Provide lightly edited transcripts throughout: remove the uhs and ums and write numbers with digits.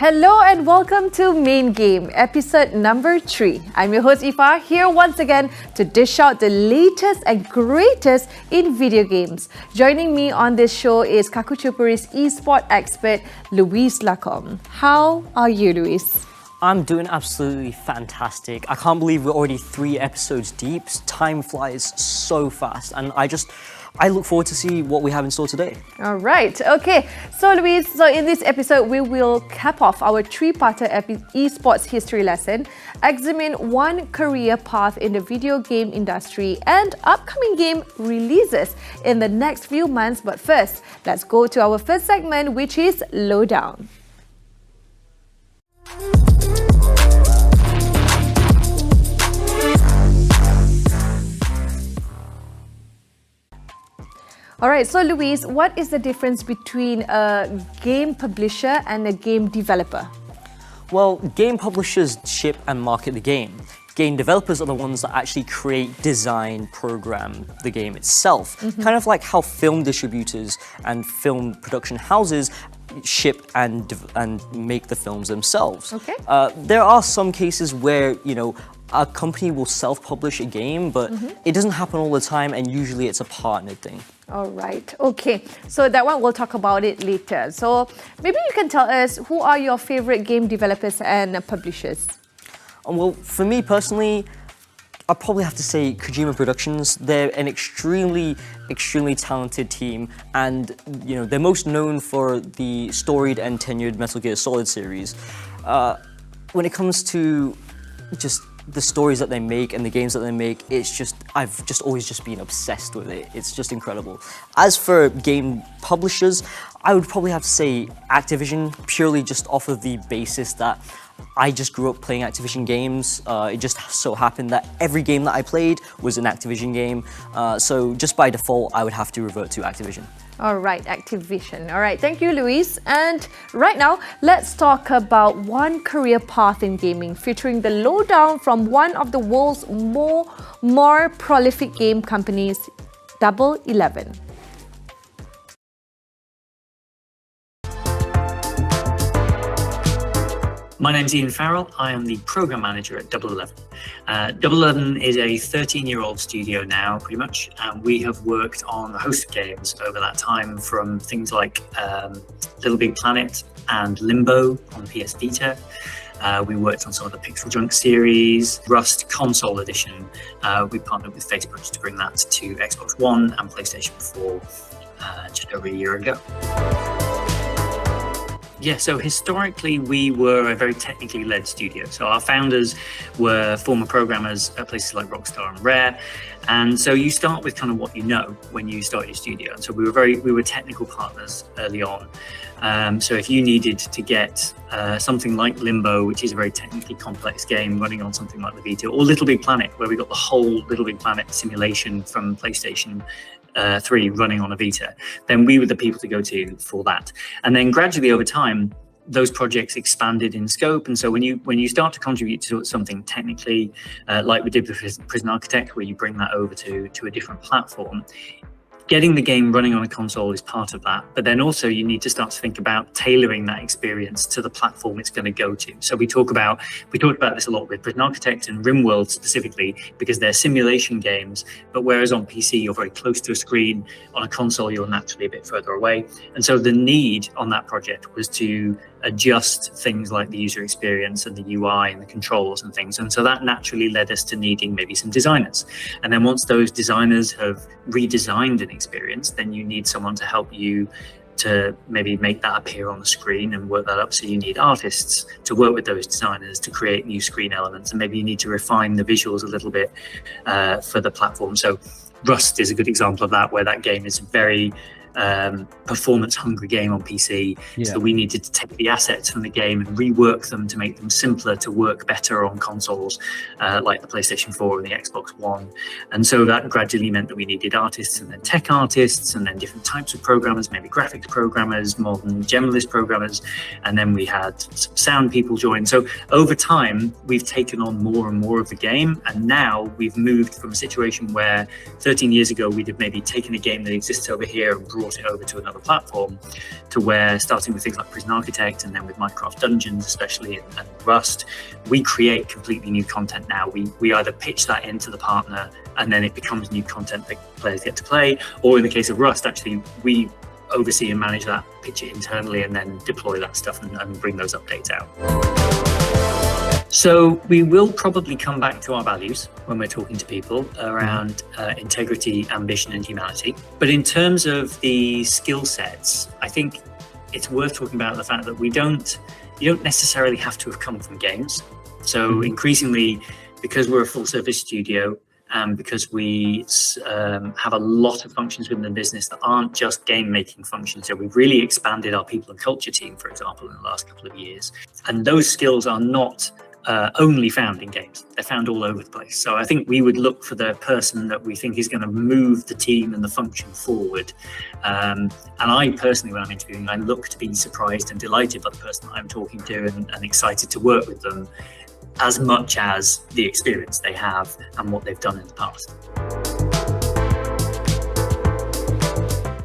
Hello and welcome to Main Game, episode number 3. I'm your host Ifa, here once again to dish out the latest and greatest in video games. Joining me on this show is Kakuchopurei's eSport expert, Luis Lacombe. How are you, Luis? I'm doing absolutely fantastic. I can't believe we're already 3 episodes deep. Time flies so fast, and I look forward to see what we have in store today. All right. Okay. So, Luis, in this episode, we will cap off our 3-parter esports history lesson, examine one career path in the video game industry, and upcoming game releases in the next few months. But first, let's go to our first segment, which is Lowdown. All right, so Luis, what is the difference between a game publisher and a game developer? Well, game publishers ship and market the game. Game developers are the ones that actually create, design, program the game itself. Kind of like how film distributors and film production houses ship and make the films themselves. Okay. There are some cases where, a company will self-publish a game, but it doesn't happen all the time, and usually it's a partnered thing. All right. Okay. So that one, we'll talk about it later. So maybe you can tell us, who are your favorite game developers and publishers? Well, for me personally, I'd probably have to say Kojima Productions. They're an extremely talented team, and they're most known for the storied and tenured Metal Gear Solid series. When it comes to just the stories that they make and the games that they make, I've always been obsessed with it. It's just incredible. As for game publishers, I would probably have to say Activision, purely just off of the basis that I just grew up playing Activision games. It just so happened that every game that I played was an Activision game. So just by default, I would have to revert to Activision. All right, Activision. All right, thank you, Luis. And right now, let's talk about one career path in gaming, featuring the lowdown from one of the world's more prolific game companies, Double 11. My name's Ian Farrell. I am the program manager at Double 11. Double 11 is a 13-year-old studio now, pretty much, and we have worked on a host of games over that time, from things like Little Big Planet and Limbo on PS Vita. We worked on some of the Pixel Junk series, Rust Console Edition. We partnered with Facebook to bring that to Xbox One and PlayStation 4 just over a year ago. Yeah, so historically we were a very technically led studio. So our founders were former programmers at places like Rockstar and Rare. And so you start with kind of what you know when you start your studio. And so we were technical partners early on. So if you needed to get something like Limbo, which is a very technically complex game running on something like the Vita, or Little Big Planet, where we got the whole Little Big Planet simulation from PlayStation 3 running on a Vita, then we were the people to go to for that. And then gradually over time, those projects expanded in scope. And so when you start to contribute to something technically, like we did with Prison Architect, where you bring that over to a different platform, getting the game running on a console is part of that, but then also you need to start to think about tailoring that experience to the platform it's going to go to. So we talked about this a lot with Prison Architect and RimWorld specifically, because they're simulation games, but whereas on PC you're very close to a screen, on a console you're naturally a bit further away. And so the need on that project was to adjust things like the user experience and the UI and the controls and things. And so that naturally led us to needing maybe some designers. And then once those designers have redesigned an experience, then you need someone to help you to maybe make that appear on the screen and work that up. So you need artists to work with those designers to create new screen elements. And maybe you need to refine the visuals a little bit for the platform. So Rust is a good example of that, where that game is very performance-hungry game on PC. Yeah. So we needed to take the assets from the game and rework them to make them simpler to work better on consoles like the PlayStation 4 and the Xbox One. And so that gradually meant that we needed artists, and then tech artists, and then different types of programmers, maybe graphics programmers, more than generalist programmers. And then we had some sound people join. So over time, we've taken on more and more of the game. And now we've moved from a situation where 13 years ago, we'd have maybe taken a game that exists over here and brought brought it over to another platform, to where, starting with things like Prison Architect and then with Minecraft Dungeons especially, and Rust, we create completely new content now. We either pitch that into the partner and then it becomes new content that players get to play, or in the case of Rust, actually we oversee and manage that, pitch it internally, and then deploy that stuff and bring those updates out. So we will probably come back to our values when we're talking to people around integrity, ambition, and humanity. But in terms of the skill sets, I think it's worth talking about the fact that you don't necessarily have to have come from games. So increasingly, because we're a full service studio, and because we have a lot of functions within the business that aren't just game making functions. So we've really expanded our people and culture team, for example, in the last couple of years. And those skills are not only found in games. They're found all over the place. So I think we would look for the person that we think is going to move the team and the function forward. And I personally, when I'm interviewing, I look to be surprised and delighted by the person that I'm talking to and excited to work with them, as much as the experience they have and what they've done in the past.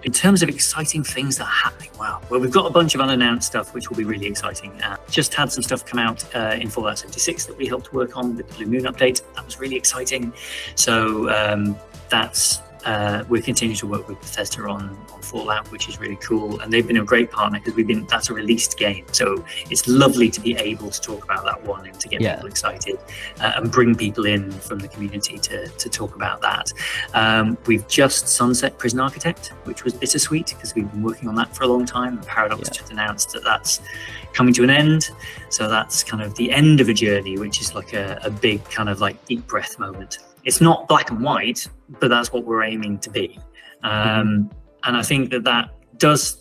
In terms of exciting things that are happening, wow. Well, we've got a bunch of unannounced stuff, which will be really exciting. Just had some stuff come out in Fallout 76 that we helped work on with the Blue Moon update. That was really exciting. So we're continuing to work with Bethesda on Fallout, which is really cool. And they've been a great partner because that's a released game. So it's lovely to be able to talk about that one and to get people excited and bring people in from the community to talk about that. We've just sunset Prison Architect, which was bittersweet because we've been working on that for a long time. And Paradox just announced that that's coming to an end. So that's kind of the end of a journey, which is like a big kind of like deep breath moment. It's not black and white, but that's what we're aiming to be. And I think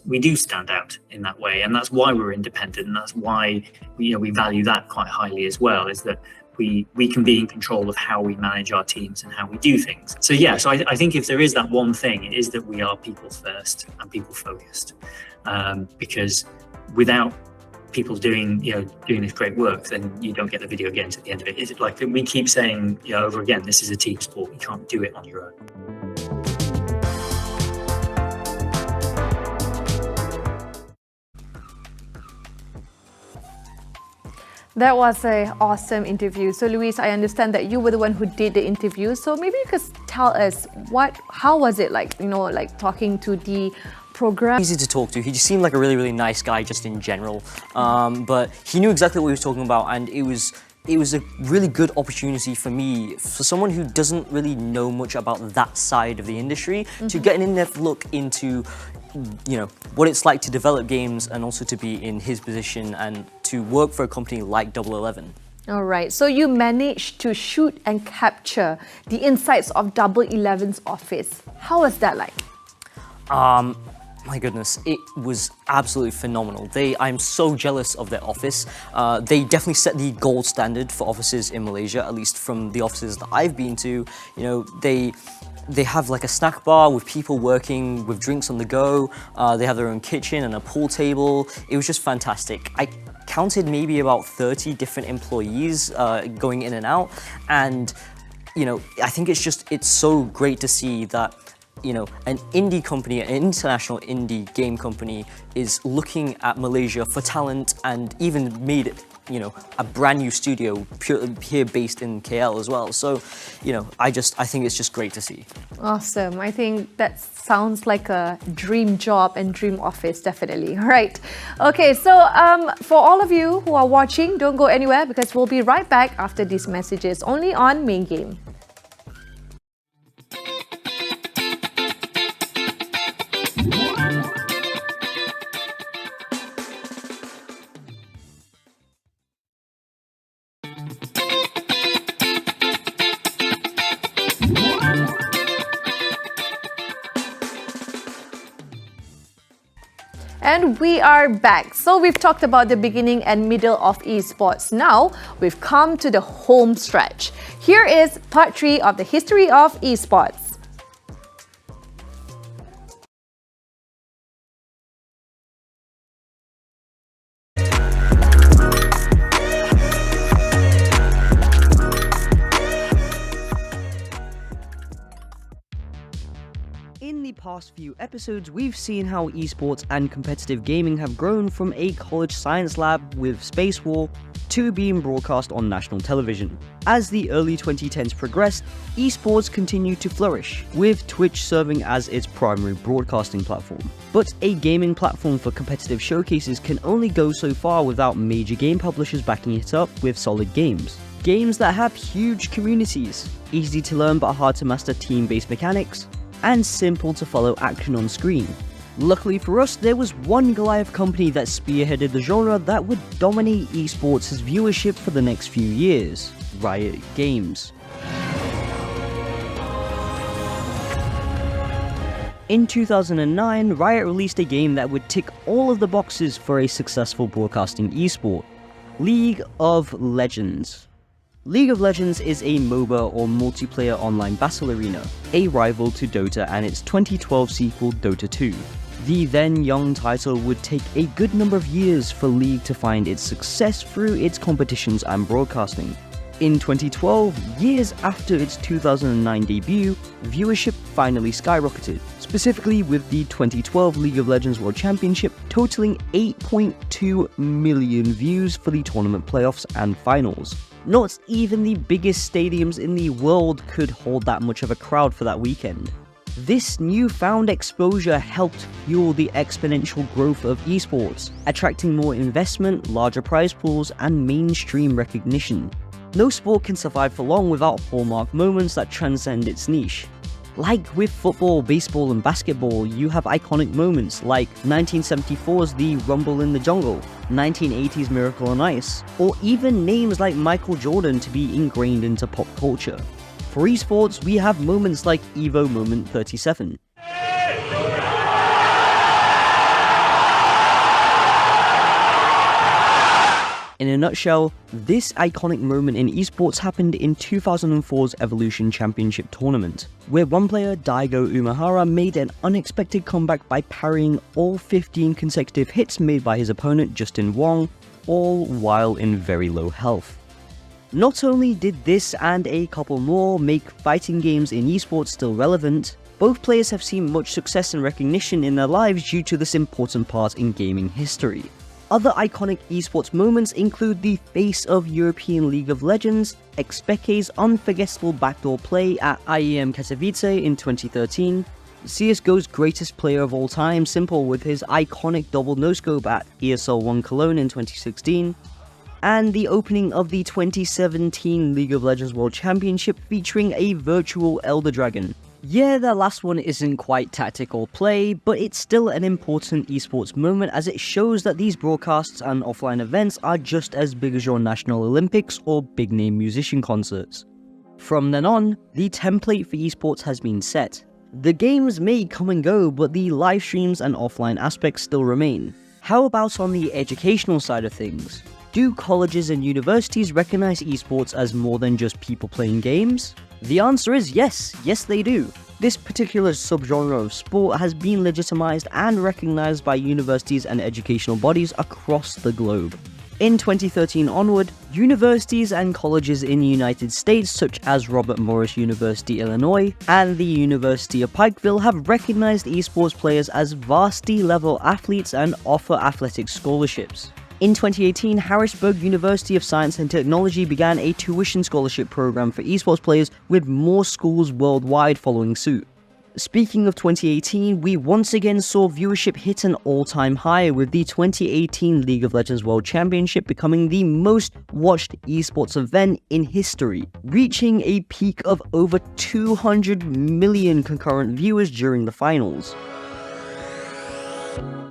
we do stand out in that way. And that's why we're independent. And that's why we value that quite highly as well, is that we can be in control of how we manage our teams and how we do things. So so I think if there is that one thing, it is that we are people first and people focused. Because without people doing this great work, then you don't get the video games at the end of it. Is it like we keep saying over again, this is a team sport. You can't do it on your own. That was an awesome interview. So Luis, I understand that you were the one who did the interview. So maybe you could tell us how was it like, like talking to the program? Easy to talk to. He just seemed like a really, really nice guy just in general. But he knew exactly what he was talking about, and it was a really good opportunity for me, for someone who doesn't really know much about that side of the industry, to get an in-depth look into what it's like to develop games and also to be in his position and to work for a company like Double 11. All right, so you managed to shoot and capture the insights of Double 11's office. How was that like? My goodness, it was absolutely phenomenal. I'm so jealous of their office. They definitely set the gold standard for offices in Malaysia, at least from the offices that I've been to. They have like a snack bar with people working with drinks on the go. They have their own kitchen and a pool table. It was just fantastic. I counted maybe about 30 different employees going in and out. And, I think it's so great to see that an indie company, an international indie game company is looking at Malaysia for talent and even made it, a brand new studio here based in KL as well. So, I think it's just great to see. Awesome. I think that sounds like a dream job and dream office, definitely. All right. Okay, so for all of you who are watching, don't go anywhere because we'll be right back after these messages only on Main Game. And we are back. So we've talked about the beginning and middle of esports. Now we've come to the home stretch. Here is part 3 of the history of esports. In Nepal, past few episodes, we've seen how esports and competitive gaming have grown from a college science lab with Space War to being broadcast on national television. As the early 2010s progressed, esports continued to flourish, with Twitch serving as its primary broadcasting platform. But a gaming platform for competitive showcases can only go so far without major game publishers backing it up with solid games. Games that have huge communities, easy to learn but hard to master team-based mechanics, and simple to follow action on screen. Luckily for us, there was one Goliath company that spearheaded the genre that would dominate esports' viewership for the next few years: Riot Games. In 2009, Riot released a game that would tick all of the boxes for a successful broadcasting esport: League of Legends. League of Legends is a MOBA or multiplayer online battle arena, a rival to Dota and its 2012 sequel Dota 2. The then young title would take a good number of years for League to find its success through its competitions and broadcasting. In 2012, years after its 2009 debut, viewership finally skyrocketed, specifically with the 2012 League of Legends World Championship totaling 8.2 million views for the tournament playoffs and finals. Not even the biggest stadiums in the world could hold that much of a crowd for that weekend. This newfound exposure helped fuel the exponential growth of esports, attracting more investment, larger prize pools, and mainstream recognition. No sport can survive for long without hallmark moments that transcend its niche. Like with football, baseball, and basketball, you have iconic moments like 1974's The Rumble in the Jungle, 1980's Miracle on Ice, or even names like Michael Jordan to be ingrained into pop culture. For esports, we have moments like Evo Moment 37. In a nutshell, this iconic moment in esports happened in 2004's Evolution Championship tournament, where one player, Daigo Umehara, made an unexpected comeback by parrying all 15 consecutive hits made by his opponent Justin Wong, all while in very low health. Not only did this and a couple more make fighting games in esports still relevant, both players have seen much success and recognition in their lives due to this important part in gaming history. Other iconic esports moments include the face of European League of Legends, Xpeke's unforgettable backdoor play at IEM Katowice in 2013, CSGO's greatest player of all time, Simple, with his iconic double no-scope at ESL 1 Cologne in 2016, and the opening of the 2017 League of Legends World Championship featuring a virtual Elder Dragon. Yeah, that last one isn't quite tactical play, but it's still an important esports moment as it shows that these broadcasts and offline events are just as big as your National Olympics or big-name musician concerts. From then on, the template for esports has been set. The games may come and go, but the live streams and offline aspects still remain. How about on the educational side of things? Do colleges and universities recognize esports as more than just people playing games? The answer is yes, they do. This particular subgenre of sport has been legitimized and recognized by universities and educational bodies across the globe. In 2013 onward, universities and colleges in the United States such as Robert Morris University, Illinois, and the University of Pikeville have recognized esports players as varsity-level athletes and offer athletic scholarships. In 2018, Harrisburg University of Science and Technology began a tuition scholarship program for esports players, with more schools worldwide following suit. Speaking of 2018, we once again saw viewership hit an all-time high, with the 2018 League of Legends World Championship becoming the most watched esports event in history, reaching a peak of over 200 million concurrent viewers during the finals.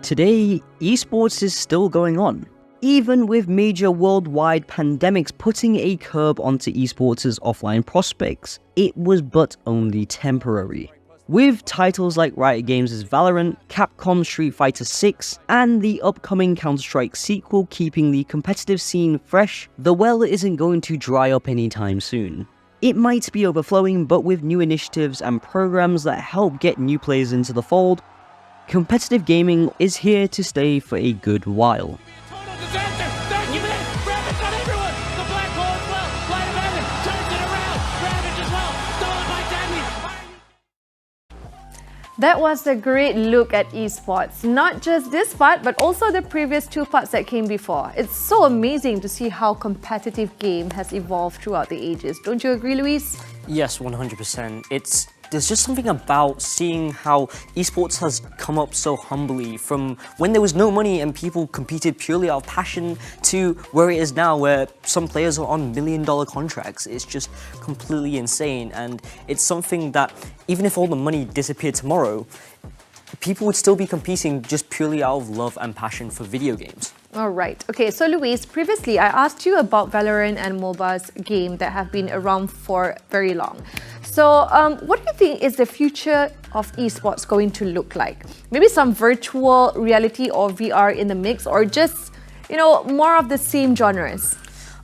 Today, esports is still going on. Even with major worldwide pandemics putting a curb onto esports' offline prospects, it was but only temporary. With titles like Riot Games' Valorant, Capcom's Street Fighter VI, and the upcoming Counter-Strike sequel keeping the competitive scene fresh, the well isn't going to dry up anytime soon. It might be overflowing, but with new initiatives and programs that help get new players into the fold, competitive gaming is here to stay for a good while. That was a great look at esports. Not just this part, but also the previous two parts that came before. It's so amazing to see how competitive game has evolved throughout the ages. Don't you agree, Luis? Yes, 100%. There's just something about seeing how esports has come up so humbly from when there was no money and people competed purely out of passion to where it is now, where some players are on million-dollar contracts. It's just completely insane, and it's something that even if all the money disappeared tomorrow, people would still be competing just purely out of love and passion for video games. All right. Okay, so Luis, previously I asked you about Valorant and MOBA's game that have been around for very long. So what do you think is the future of esports going to look like? Maybe some virtual reality or VR in the mix, or just, more of the same genres?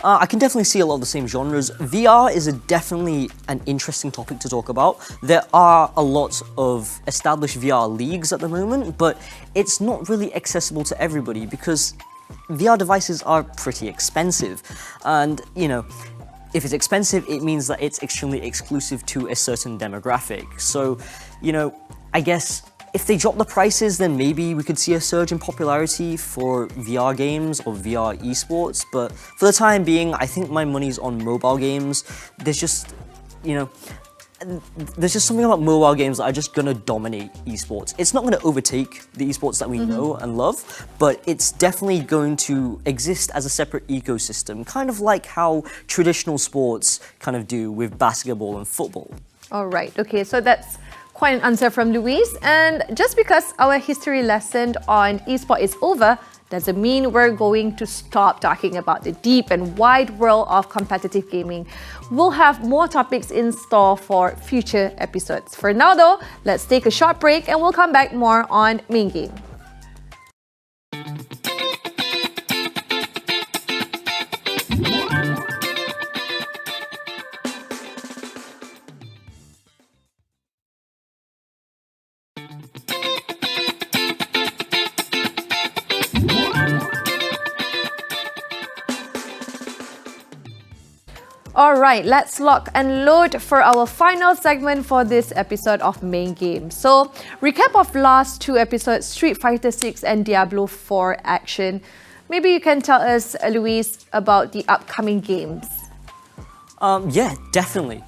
I can definitely see a lot of the same genres. VR is definitely an interesting topic to talk about. There are a lot of established VR leagues at the moment, but it's not really accessible to everybody because VR devices are pretty expensive. And, if it's expensive, it means that it's extremely exclusive to a certain demographic. So, I guess if they drop the prices, then maybe we could see a surge in popularity for VR games or VR esports. But for the time being, I think my money's on mobile games. There's just something about mobile games that are just gonna dominate esports. It's not gonna overtake the esports that we know and love, but it's definitely going to exist as a separate ecosystem, kind of like how traditional sports kind of do with basketball and football. All right. Okay, so that's quite an answer from Luis. And just because our history lesson on esports is over, doesn't mean we're going to stop talking about the deep and wide world of competitive gaming. We'll have more topics in store for future episodes. For now though, let's take a short break and we'll come back more on Main Game. Alright, let's lock and load for our final segment for this episode of Main Game. So, recap of last two episodes, Street Fighter 6 and Diablo 4 action. Maybe you can tell us, Luis, about the upcoming games. Yeah, definitely.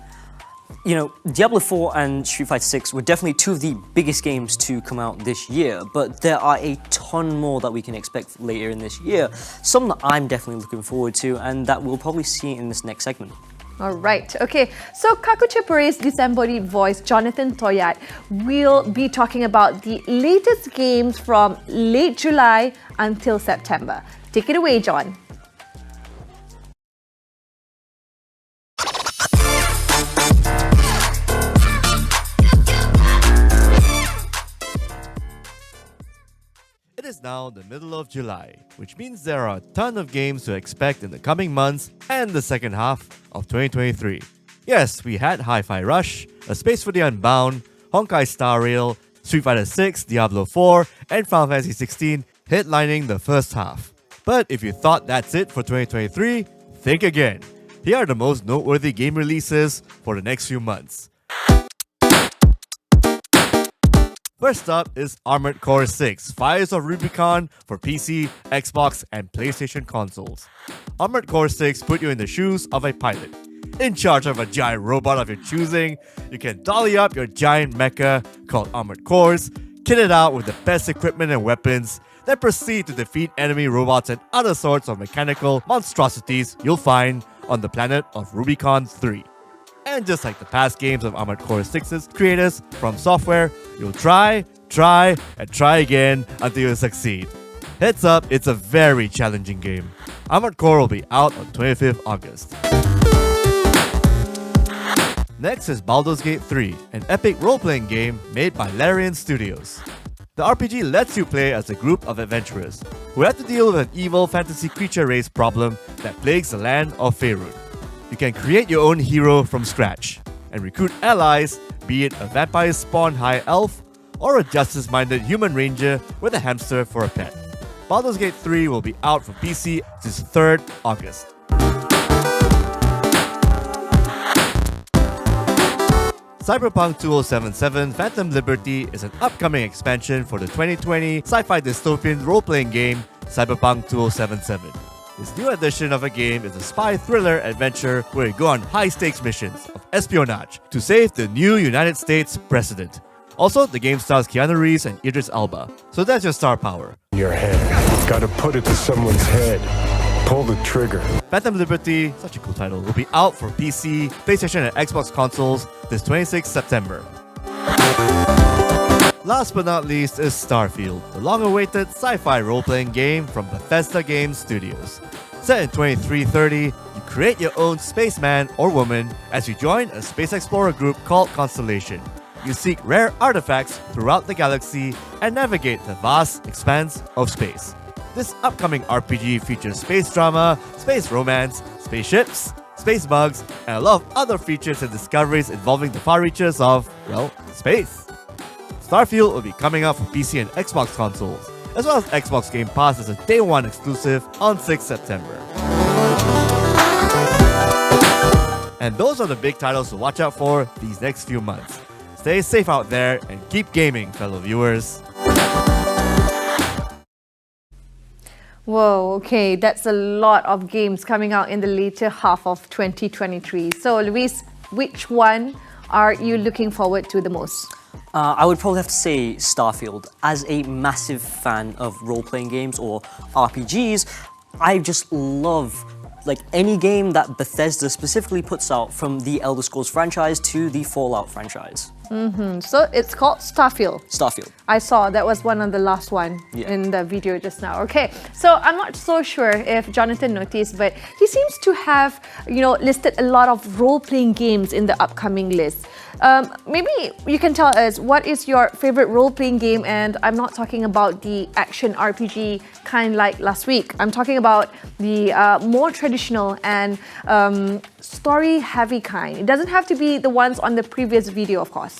Diablo 4 and Street Fighter 6 were definitely two of the biggest games to come out this year, but there are a ton more that we can expect later in this year. Some that I'm definitely looking forward to, and that we'll probably see in this next segment. Alright, okay. So Kakuchopurei's disembodied voice, Jonathan Toyat, will be talking about the latest games from late July until September. Take it away, John. It is now the middle of July, which means there are a ton of games to expect in the coming months and the second half of 2023. Yes, we had Hi-Fi Rush, A Space for the Unbound, Honkai Star Rail, Street Fighter 6, Diablo 4, and Final Fantasy 16 headlining the first half. But if you thought that's it for 2023, think again. Here are the most noteworthy game releases for the next few months. First up is Armored Core 6, Fires of Rubicon for PC, Xbox, and PlayStation consoles. Armored Core 6 put you in the shoes of a pilot. In charge of a giant robot of your choosing, you can dolly up your giant mecha called Armored Cores, kit it out with the best equipment and weapons, then proceed to defeat enemy robots and other sorts of mechanical monstrosities you'll find on the planet of Rubicon 3. And just like the past games of Armored Core 6's creators from Software, you'll try, and try again until you succeed. Heads up, it's a very challenging game. Armored Core will be out on 25th August. Next is Baldur's Gate 3, an epic role-playing game made by Larian Studios. The RPG lets you play as a group of adventurers who have to deal with an evil fantasy creature race problem that plagues the land of Faerun. You can create your own hero from scratch and recruit allies, be it a vampire spawn high elf or a justice-minded human ranger with a hamster for a pet. Baldur's Gate 3 will be out for PC this 3rd August. Cyberpunk 2077 Phantom Liberty is an upcoming expansion for the 2020 sci-fi dystopian role-playing game Cyberpunk 2077. This new edition of a game is a spy thriller adventure where you go on high-stakes missions of espionage to save the new United States president. Also, the game stars Keanu Reeves and Idris Elba, so that's your star power. Your head. Gotta put it to someone's head. Pull the trigger. Phantom Liberty, such a cool title, will be out for PC, PlayStation, and Xbox consoles this 26th September. Last but not least is Starfield, the long-awaited sci-fi role-playing game from Bethesda Game Studios. Set in 2330, you create your own spaceman or woman as you join a space explorer group called Constellation. You seek rare artifacts throughout the galaxy and navigate the vast expanse of space. This upcoming RPG features space drama, space romance, spaceships, space bugs, and a lot of other features and discoveries involving the far reaches of, well, space. Starfield will be coming out for PC and Xbox consoles, as well as Xbox Game Pass as a Day 1 exclusive on 6th September. And those are the big titles to watch out for these next few months. Stay safe out there and keep gaming, fellow viewers. Whoa, okay, that's a lot of games coming out in the later half of 2023. So, Luis, which one are you looking forward to the most? I would probably have to say Starfield. As a massive fan of role-playing games or RPGs, I just love any game that Bethesda specifically puts out, from the Elder Scrolls franchise to the Fallout franchise. So it's called Starfield. Starfield. I saw that was one of the last one in the video just now. Okay, so I'm not so sure if Jonathan noticed, but he seems to have, listed a lot of role-playing games in the upcoming list. Maybe you can tell us what is your favorite role-playing game, and I'm not talking about the action RPG kind like last week. I'm talking about the more traditional and story-heavy kind. It doesn't have to be the ones on the previous video, of course.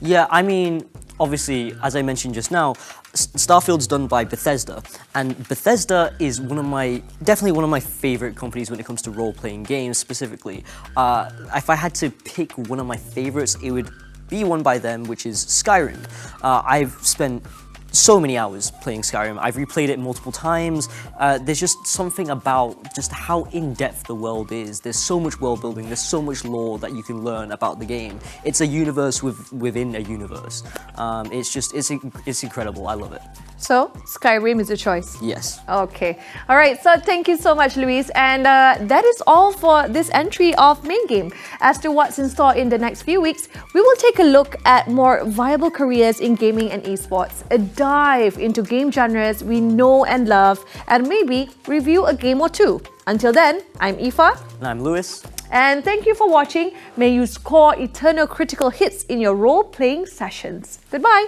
Yeah, I mean, obviously, as I mentioned just now, Starfield's done by Bethesda, and Bethesda is definitely one of my favorite companies when it comes to role-playing games specifically. If I had to pick one of my favorites, it would be one by them, which is Skyrim. I've spent so many hours playing Skyrim. I've replayed it multiple times. There's just something about just how in-depth the world is. There's so much world building, there's so much lore that you can learn about the game. It's a universe within a universe. It's incredible. I love it. So, Skyrim is a choice? Yes. Okay. All right. So, thank you so much, Luis. And that is all for this entry of Main Game. As to what's in store in the next few weeks, we will take a look at more viable careers in gaming and esports, a dive into game genres we know and love, and maybe review a game or two. Until then, I'm Aoife. And I'm Lewis. And thank you for watching. May you score eternal critical hits in your role-playing sessions. Goodbye.